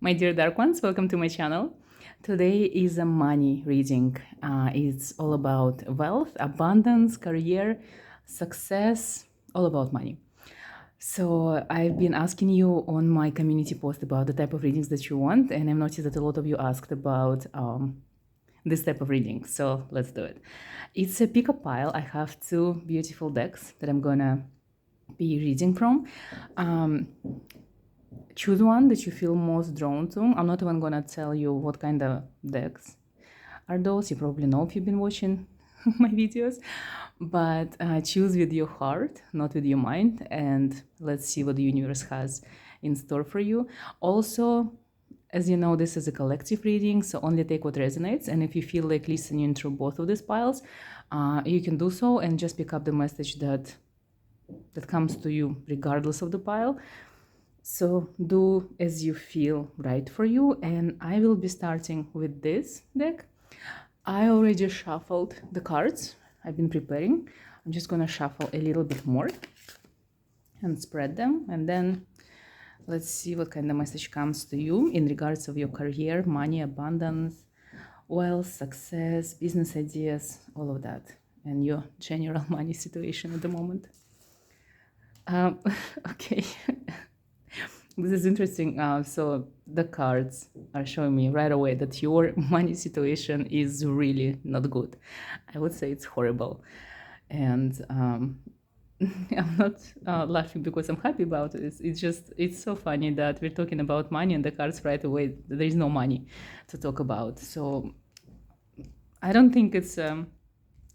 My dear dark ones, welcome to my channel. Today is a money reading. It's all about wealth, abundance, career, success, all about money. So I've been asking you on my community post about the type of readings that you want, and I've noticed that a lot of you asked about this type of reading. So let's do it. It's a pick a pile. I have two beautiful decks that I'm gonna be reading from. Choose one that you feel most drawn to. I'm not even gonna tell you what kind of decks are those. You probably know if you've been watching my videos, but choose with your heart, not with your mind, and let's see what the universe has in store for you. Also, as you know, this is a collective reading, so only take what resonates. And if you feel like listening through both of these piles, you can do so and just pick up the message that comes to you regardless of the pile. So do as you feel right for you, and I will be starting with this deck. I already shuffled the cards. I've been preparing. I'm just gonna shuffle a little bit more and spread them, and then let's see what kind of message comes to you in regards of your career, money, abundance, wealth, success, business ideas, all of that, and your general money situation at the moment. Okay. This is interesting. So the cards are showing me right away that your money situation is really not good. I would say it's horrible. And I'm not laughing because I'm happy about it. It's so funny that we're talking about money and the cards right away, there is no money to talk about. So I don't think it's a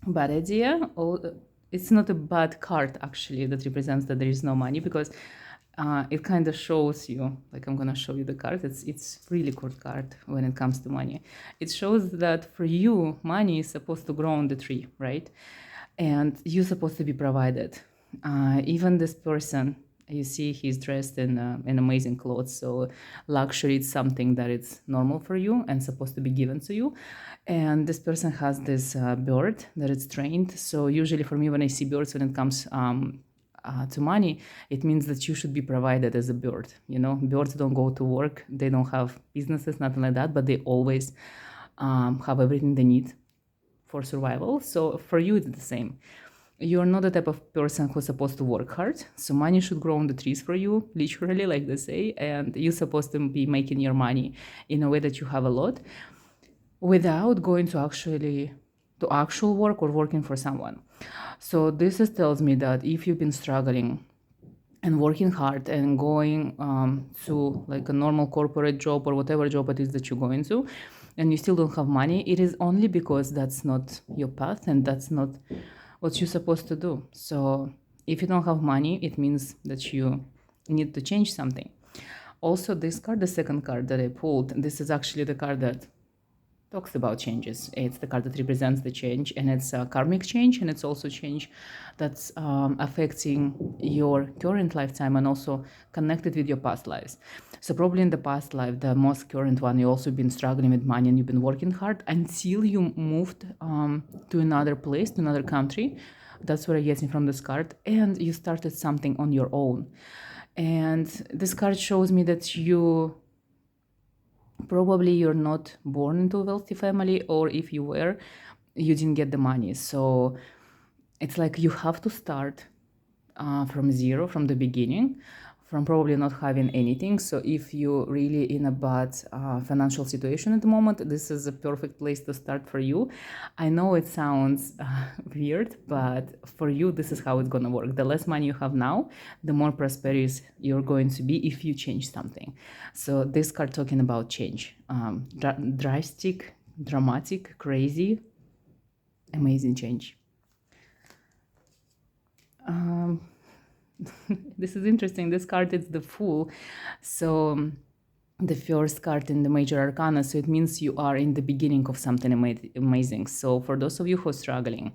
bad idea. It's not a bad card, actually, that represents that there is no money, because it kind of shows you, like I'm gonna show you the card. It's really good card when it comes to money. It shows that for you, money is supposed to grow on the tree, right? And you're supposed to be provided. Even this person, you see, he's dressed in amazing clothes. So luxury is something that it's normal for you and supposed to be given to you. And this person has this bird that it's trained. So usually for me, when I see birds, when it comes to money, it means that you should be provided as a bird. You know, birds don't go to work, they don't have businesses, nothing like that, but they always have everything they need for survival. So for you, it's the same. You're not the type of person who's supposed to work hard. So money should grow on the trees for you, literally, like they say, and you're supposed to be making your money in a way that you have a lot without going to actual work or working for someone. So this tells me that if you've been struggling and working hard and going to like a normal corporate job or whatever job it is that you're going to, and you still don't have money, it is only because that's not your path and that's not what you're supposed to do. So if you don't have money, it means that you need to change something. Also, this card, the second card that I pulled, this is actually the card that talks about changes. It's the card that represents the change, and it's a karmic change, and it's also change that's affecting your current lifetime and also connected with your past lives. So probably in the past life, the most current one, you also been struggling with money and you've been working hard until you moved to another place, to another country. That's what I'm getting from this card, and you started something on your own. And this card shows me that probably you're not born into a wealthy family, or if you were, you didn't get the money. So it's like you have to start from zero, from the beginning, from probably not having anything. So if you're really in a bad financial situation at the moment, this is a perfect place to start for you. I know it sounds weird, but for you, this is how it's gonna work. The less money you have now, the more prosperous you're going to be if you change something. So this card talking about change, drastic, dramatic, crazy, amazing change. This is interesting. This card is the Fool. So the first card in the major arcana, so it means you are in the beginning of something amazing. So for those of you who are struggling,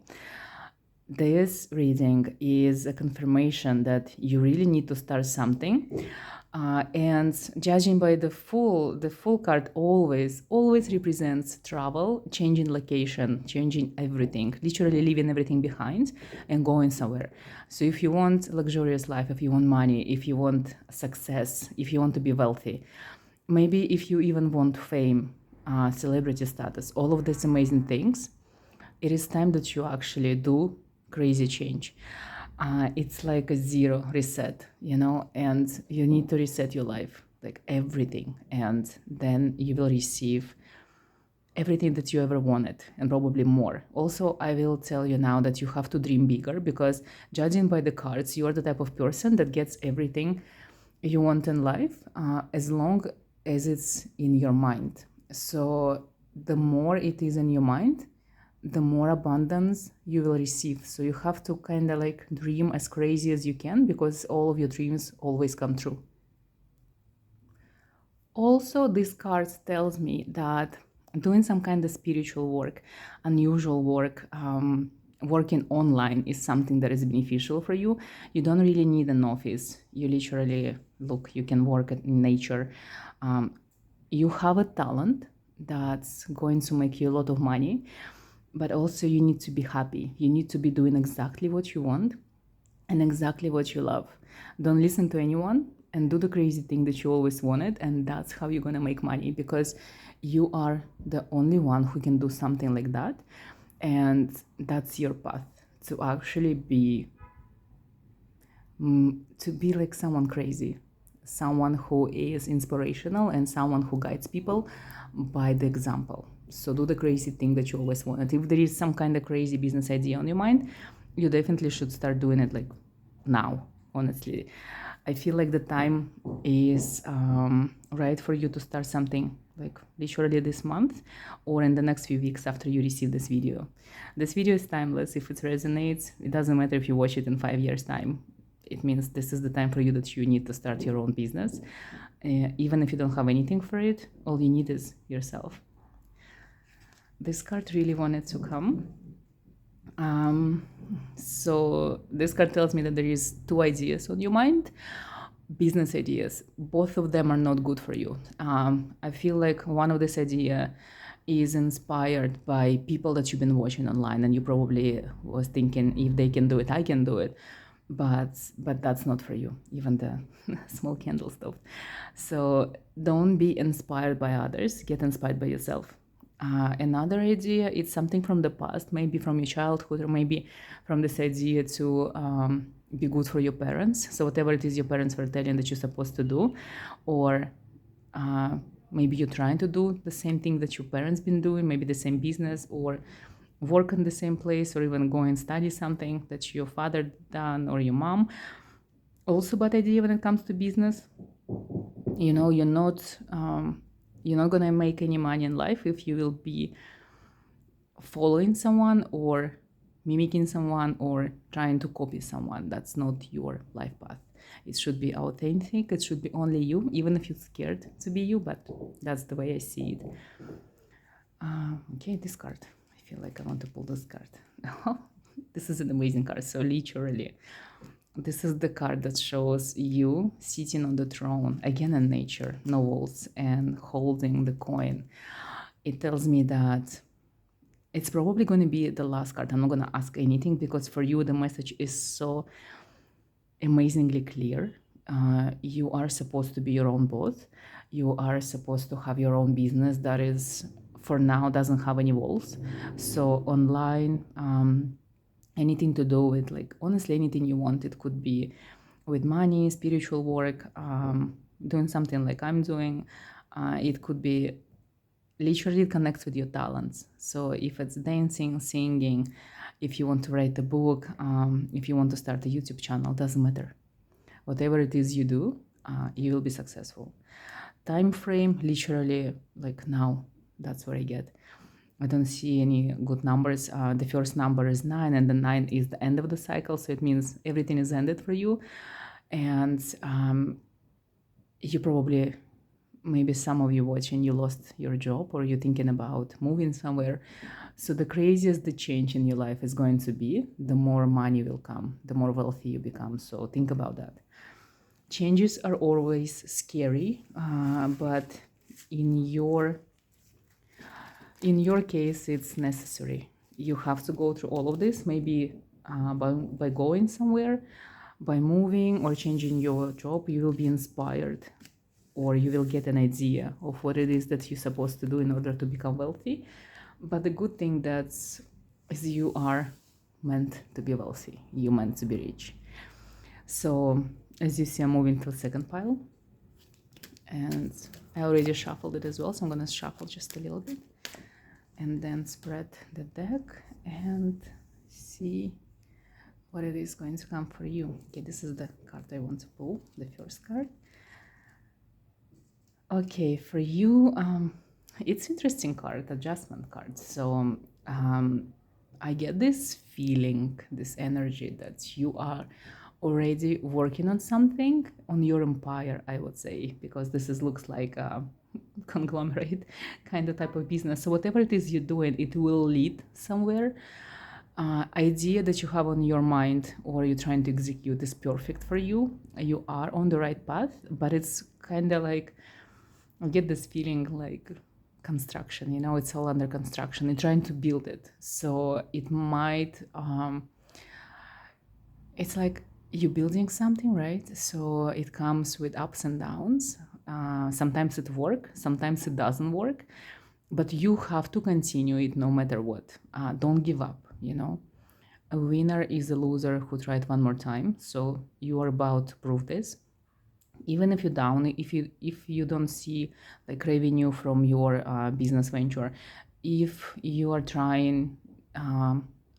this reading is a confirmation that you really need to start something. And judging by the Fool card always represents travel, changing location, changing everything, literally leaving everything behind and going somewhere. So if you want luxurious life, if you want money, if you want success, if you want to be wealthy, maybe if you even want fame, celebrity status, all of these amazing things, it is time that you actually do crazy change. It's like a zero reset, and you need to reset your life, like everything, and then you will receive everything that you ever wanted and probably more. Also, I will tell you now that you have to dream bigger, because judging by the cards, you are the type of person that gets everything you want in life, as long as it's in your mind. So the more it is in your mind, the more abundance you will receive. So you have to kind of like dream as crazy as you can, because all of your dreams always come true. Also, this card tells me that doing some kind of spiritual work, unusual work, working online is something that is beneficial for you. You don't really need an office. You literally, look, you can work in nature. You have a talent that's going to make you a lot of money, but also you need to be happy. You need to be doing exactly what you want and exactly what you love. Don't listen to anyone and do the crazy thing that you always wanted, and that's how you're gonna make money, because you are the only one who can do something like that, and that's your path to actually be like someone crazy, someone who is inspirational, and someone who guides people by the example. So do the crazy thing that you always wanted. If there is some kind of crazy business idea on your mind, you definitely should start doing it like now, honestly. I feel like the time is right for you to start something like literally this month or in the next few weeks after you receive this video. This video is timeless. If it resonates, it doesn't matter if you watch it in 5 years' time. It means this is the time for you that you need to start your own business. Even if you don't have anything for it, all you need is yourself. This card really wanted to come. So this card tells me that there is two ideas on your mind, business ideas. Both of them are not good for you. I feel like one of this idea is inspired by people that you've been watching online, and you probably was thinking, if they can do it, I can do it. But that's not for you, even the small candle stuff. So don't be inspired by others, get inspired by yourself. Another idea, it's something from the past, maybe from your childhood, or maybe from this idea to be good for your parents. So whatever it is your parents were telling that you're supposed to do, or maybe you're trying to do the same thing that your parents been doing, maybe the same business, or work in the same place, or even go and study something that your father done or your mom. Also bad idea when it comes to business. You're not gonna make any money in life if you will be following someone or mimicking someone or trying to copy someone. That's not your life path. It should be authentic. It should be only you, even if you're scared to be you, but that's the way I see it. Okay, this card. I feel like I want to pull this card. This is an amazing card. So literally, this is the card that shows you sitting on the throne, again in nature, no walls, and holding the coin. It tells me that it's probably going to be the last card. I'm not going to ask anything, because for you, the message is so amazingly clear. You are supposed to be your own boss. You are supposed to have your own business that is, for now, doesn't have any walls. So online, anything to do with, like, honestly, anything you want. It could be with money, spiritual work, doing something like I'm doing. It could be literally, it connects with your talents. So if it's dancing, singing, if you want to write a book, if you want to start a YouTube channel, doesn't matter. Whatever it is you do, you will be successful. Time frame, literally, like now, that's what I get. I don't see any good numbers. The first number is 9, and the 9 is the end of the cycle. So it means everything is ended for you. And you probably, maybe some of you watching, you lost your job, or you're thinking about moving somewhere. So the craziest the change in your life is going to be, the more money will come, the more wealthy you become. So think about that. Changes are always scary, but in your case, it's necessary. You have to go through all of this, maybe by going somewhere, by moving or changing your job, you will be inspired or you will get an idea of what it is that you're supposed to do in order to become wealthy. But the good thing is you are meant to be wealthy, you're meant to be rich. So as you see, I'm moving to the second pile, and I already shuffled it as well, so I'm gonna shuffle just a little bit and then spread the deck and see what it is going to come for you. Okay, this is the card I want to pull, the first card. Okay, for you, it's interesting card, adjustment card. So I get this feeling, this energy that you are already working on something, on your empire, I would say, because looks like a conglomerate kind of type of business. So whatever it is you're doing, it will lead somewhere. Idea that you have on your mind or you're trying to execute is perfect for you. You are on the right path, but it's kind of like, I get this feeling like construction, it's all under construction. You're trying to build it. So it might, it's like you're building something, right? So it comes with ups and downs. Sometimes it works, sometimes it doesn't work, but you have to continue it no matter what. Don't give up, A winner is a loser who tried one more time. So you are about to prove this. Even if you're down, if you don't see like revenue from your business venture, if you are trying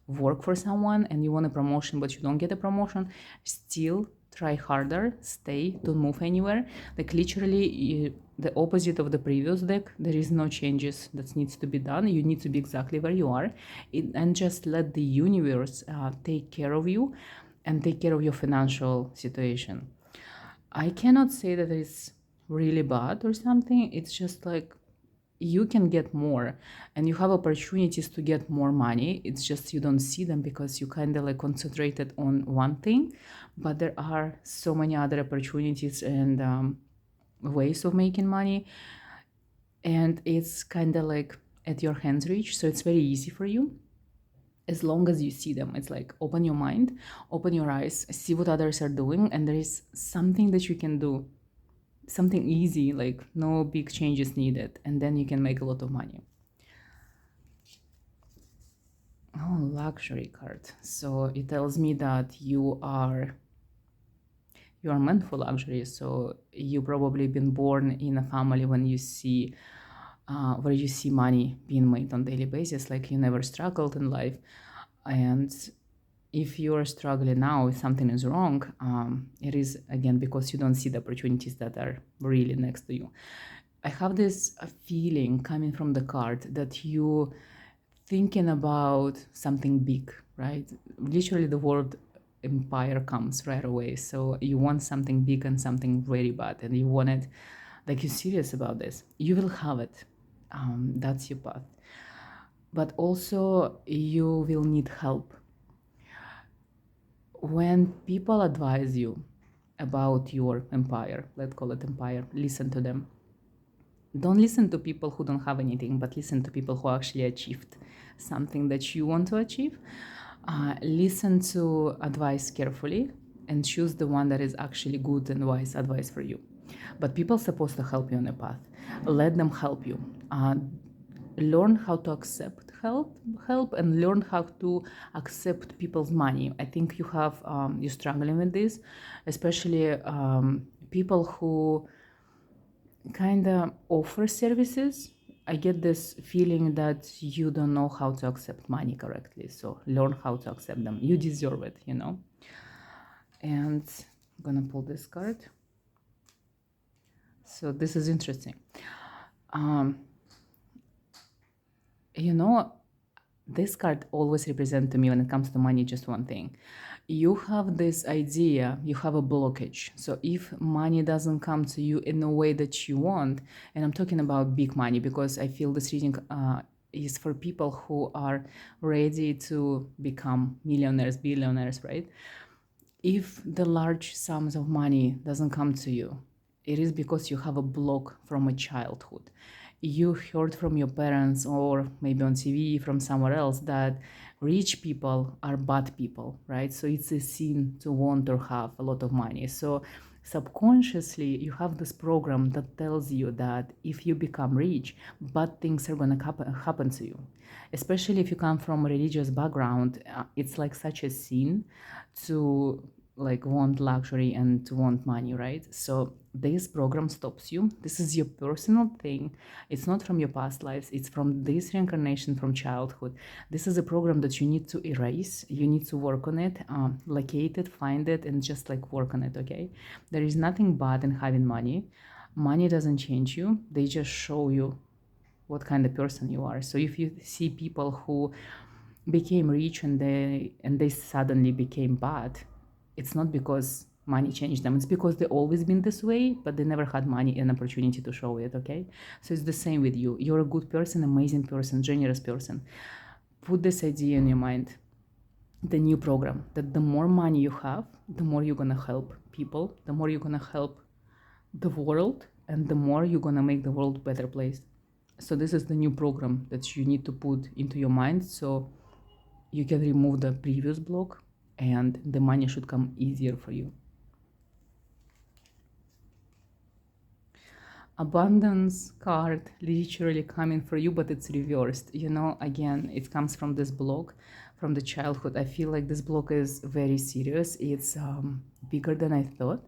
work for someone and you want a promotion but you don't get a promotion, still try harder, stay, don't move anywhere. Like literally the opposite of the previous deck, there is no changes that needs to be done. You need to be exactly where you are, and just let the universe take care of you and take care of your financial situation. I cannot say that it's really bad or something. It's just like you can get more and you have opportunities to get more money. It's just you don't see them because you kind of like concentrated on one thing, but there are so many other opportunities and ways of making money, and it's kind of like at your hands reach. So it's very easy for you as long as you see them. It's like open your mind, open your eyes, see what others are doing, and there is something that you can do, something easy, like no big changes needed, and then you can make a lot of money. Oh, luxury card. So it tells me that you are meant for luxury. So you probably been born in a family when you see where you see money being made on daily basis, like you never struggled in life. And if you're struggling now, if something is wrong, it is again because you don't see the opportunities that are really next to you. I have this feeling coming from the card that you thinking about something big, right? Literally the word empire comes right away. So you want something big and something very bad, and you want it, like you're serious about this, you will have it. That's your path. But also you will need help. When people advise you about your empire, let's call it empire, listen to them. Don't listen to people who don't have anything, but listen to people who actually achieved something that you want to achieve. Listen to advice carefully and choose the one that is actually good and wise advice for you. But people are supposed to help you on a path. Let them help you. Learn how to accept help and learn how to accept people's money. I think you're struggling with this, especially people who kind of offer services. I get this feeling that you don't know how to accept money correctly. So learn how to accept them. You deserve it, And I'm gonna pull this card. So this is interesting. This card always represents to me when it comes to money just one thing. You have this idea, you have a blockage. So if money doesn't come to you in a way that you want, and I'm talking about big money because I feel this reading is for people who are ready to become millionaires, billionaires, right? If the large sums of money doesn't come to you, it is because you have a block from a childhood. You heard from your parents or maybe on TV from somewhere else that rich people are bad people, right? So it's a sin to want or have a lot of money. So Subconsciously, you have this program that tells you that if you become rich, bad things are going to happen to you. Especially if you come from a religious background, it's like such a sin to like want luxury and to want money, right? So this program stops you. This is your personal thing. It's not from your past lives, it's from this reincarnation from childhood. This is a program that you need to erase. You need to work on it, locate it, find it, and just like work on it, okay? There is nothing bad in having money. Money doesn't change you, they just show you what kind of person you are. So if you see people who became rich and they suddenly became bad, it's not because money changed them, it's because they always been this way, but they never had money and opportunity to show it, okay? So it's the same with you. You're a good person, amazing person, generous person. Put this idea in your mind, the new program, that the more money you have, the more you're gonna help people, the more you're gonna help the world, and the more you're gonna make the world a better place. So this is the new program that you need to put into your mind, so you can remove the previous block and the money should come easier for you. Abundance card literally coming for you, but it's reversed. You know, again, it comes from this block from the childhood. I feel like this block is very serious. It's bigger than I thought.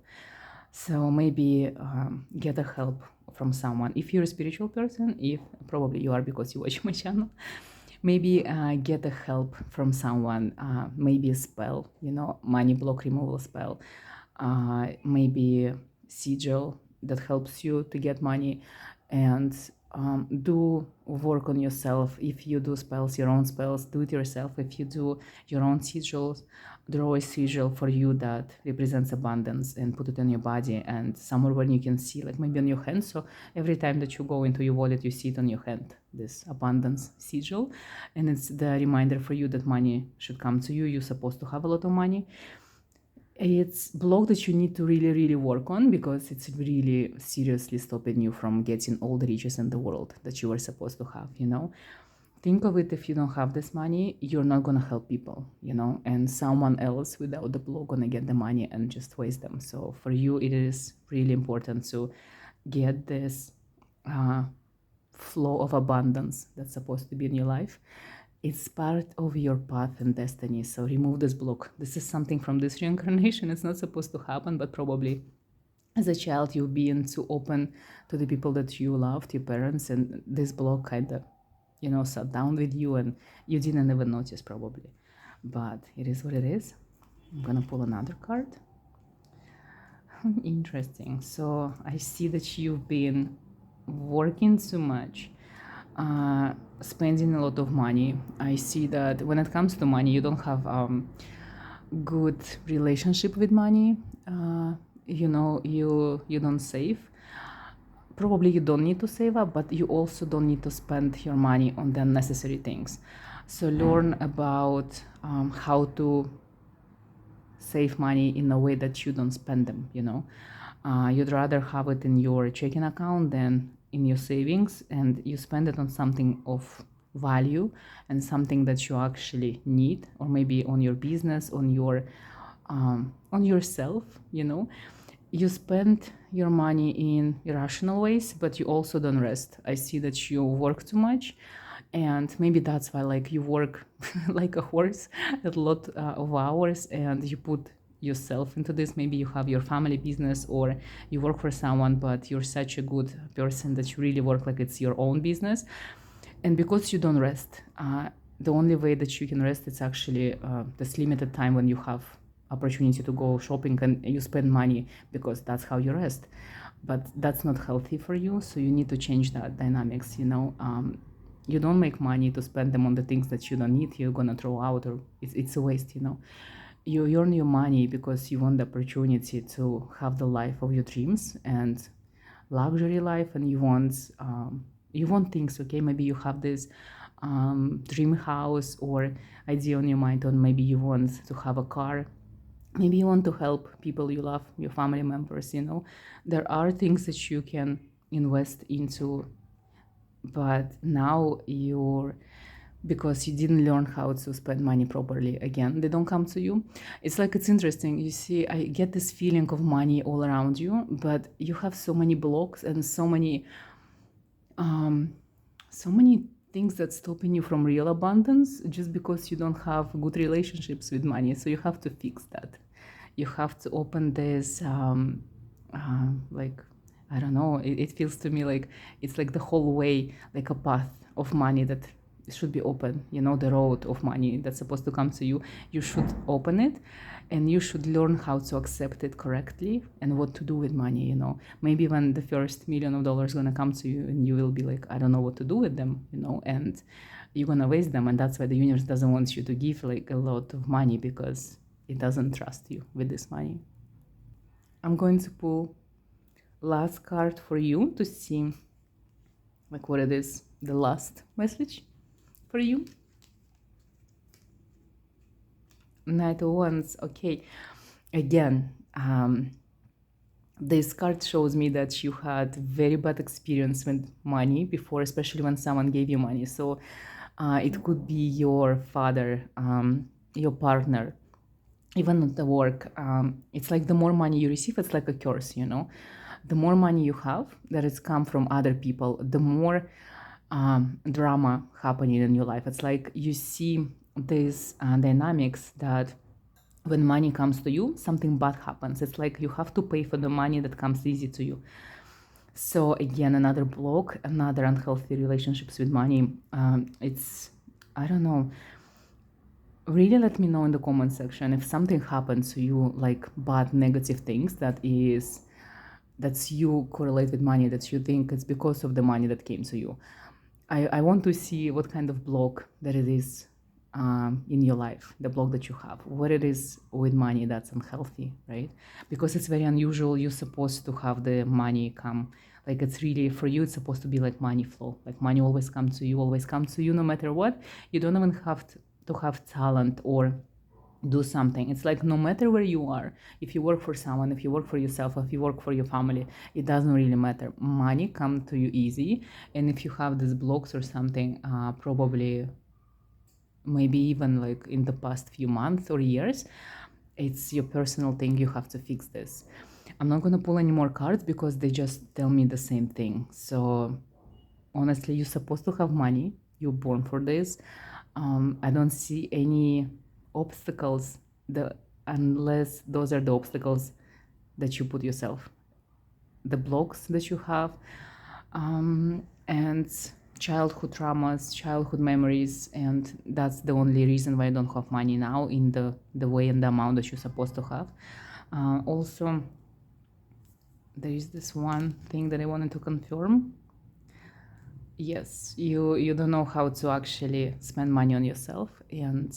So maybe get a help from someone. If you're a spiritual person, if probably you are because you watch my channel, maybe get a help from someone, maybe a spell, you know, money block removal spell, maybe sigil that helps you to get money, and do work on yourself. If you do spells, your own spells, do it yourself. If you do your own sigils, draw a sigil for you that represents abundance and put it on your body and somewhere when you can see, like maybe on your hand. So every time that you go into your wallet, you see it on your hand, this abundance sigil, and it's the reminder for you that money should come to you. You're supposed to have a lot of money. It's block that you need to really work on, because it's really seriously stopping you from getting all the riches in the world that you were supposed to have, you know. Think of it, if you don't have this money, you're not gonna help people, you know, and someone else without the block gonna get the money and just waste them. So for you, it is really important to get this flow of abundance that's supposed to be in your life. It's part of your path and destiny. So remove this block. This is something from this reincarnation. It's not supposed to happen, but probably as a child you've been too open to the people that you loved, your parents, and this block kind of, you know, sat down with you and you didn't even notice probably. But it is what it is. I'm gonna pull another card. Interesting. So I see that you've been working too much, spending a lot of money. I see that when it comes to money, you don't have good relationship with money. You know, you don't save. Probably you don't need to save up, but you also don't need to spend your money on the unnecessary things. So learn about how to save money in a way that you don't spend them, you know. You'd rather have it in your checking account than in your savings, and you spend it on something of value and something that you actually need, or maybe on your business, on yourself, you know. You spend your money in irrational ways, but you also don't rest. I see that you work too much, and maybe that's why, like, you work like a horse a lot of hours, and you put yourself into this. Maybe you have your family business, or you work for someone, but you're such a good person that you really work like it's your own business. And because you don't rest, the only way that you can rest is actually this limited time when you have opportunity to go shopping and you spend money, because that's how you rest. But that's not healthy for you, so you need to change that dynamics, you know. You don't make money to spend them on the things that you don't need, you're gonna throw out, or it's a waste, you know. You earn your money because you want the opportunity to have the life of your dreams and luxury life, and you want things, okay? Maybe you have this dream house or idea on your mind, or maybe you want to have a car, maybe you want to help people you love, your family members, you know. There are things that you can invest into, but now you're because you didn't learn how to spend money properly. Again, they don't come to you. It's like, it's interesting. You see, I get this feeling of money all around you, but you have so many blocks and so many things that's stopping you from real abundance just because you don't have good relationships with money. So you have to fix that. You have to open this like, I don't know, it feels to me like it's like the whole way, like a path of money that should be open, you know, the road of money that's supposed to come to you. You should open it, and you should learn how to accept it correctly and what to do with money, you know. Maybe when the first $1,000,000 gonna come to you, and you will be like, I don't know what to do with them, you know, and you're gonna waste them. And that's why the universe doesn't want you to give like a lot of money, because it doesn't trust you with this money. I'm going to pull last card for you to see like what it is, the last message for you. Knight of Wands. Okay, again, this card shows me that you had very bad experience with money before, especially when someone gave you money. So it could be your father, your partner, even at the work. It's like the more money you receive, it's like a curse, you know. The more money you have that it's come from other people, the more drama happening in your life. It's like you see these dynamics that when money comes to you, something bad happens. It's like you have to pay for the money that comes easy to you. So again, another block, another unhealthy relationships with money. It's, I don't know, really let me know in the comment section if something happens to you, like bad negative things that's you correlate with money, that you think it's because of the money that came to you. I want to see what kind of block that it is in your life, the block that you have, what it is with money that's unhealthy, right? Because it's very unusual. You're supposed to have the money come, like it's really, for you, it's supposed to be like money flow, like money always comes to you no matter what. You don't even have to have talent or do something. It's like no matter where you are, if you work for someone, if you work for yourself, if you work for your family, it doesn't really matter. Money comes to you easy. And if you have these blocks or something, probably maybe even like in the past few months or years, it's your personal thing. You have to fix this. I'm not going to pull any more cards because they just tell me the same thing. So honestly, you're supposed to have money. You're born for this. I don't see any obstacles, unless those are the obstacles that you put yourself, the blocks that you have, and childhood traumas, childhood memories, and that's the only reason why I don't have money now in the way and the amount that you're supposed to have. Also, there is this one thing that I wanted to confirm. Yes, you don't know how to actually spend money on yourself, and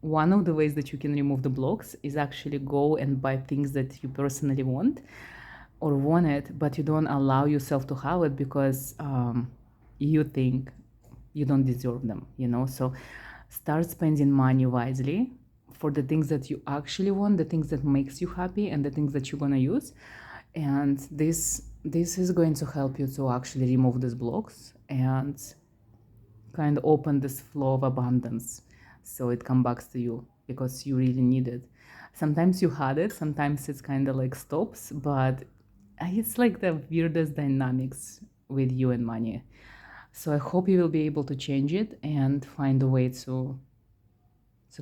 one of the ways that you can remove the blocks is actually go and buy things that you personally want or want it, but you don't allow yourself to have it because you think you don't deserve them, you know. So start spending money wisely for the things that you actually want, the things that makes you happy, and the things that you're gonna use. And this is going to help you to actually remove these blocks and kind of open this flow of abundance, so it comes back to you because you really need it. Sometimes you had it, sometimes it's kind of like stops, but it's like the weirdest dynamics with you and money. So I hope you will be able to change it and find a way to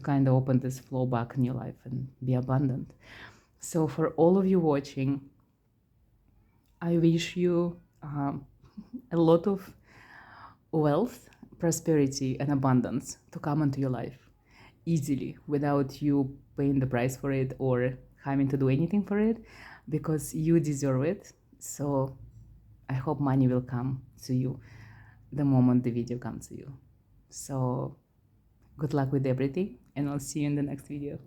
kind of open this flow back in your life and be abundant. So for all of you watching, I wish you a lot of wealth, prosperity, and abundance to come into your life easily without you paying the price for it or having to do anything for it, because you deserve it. So I hope money will come to you the moment the video comes to you. So good luck with everything, and I'll see you in the next video.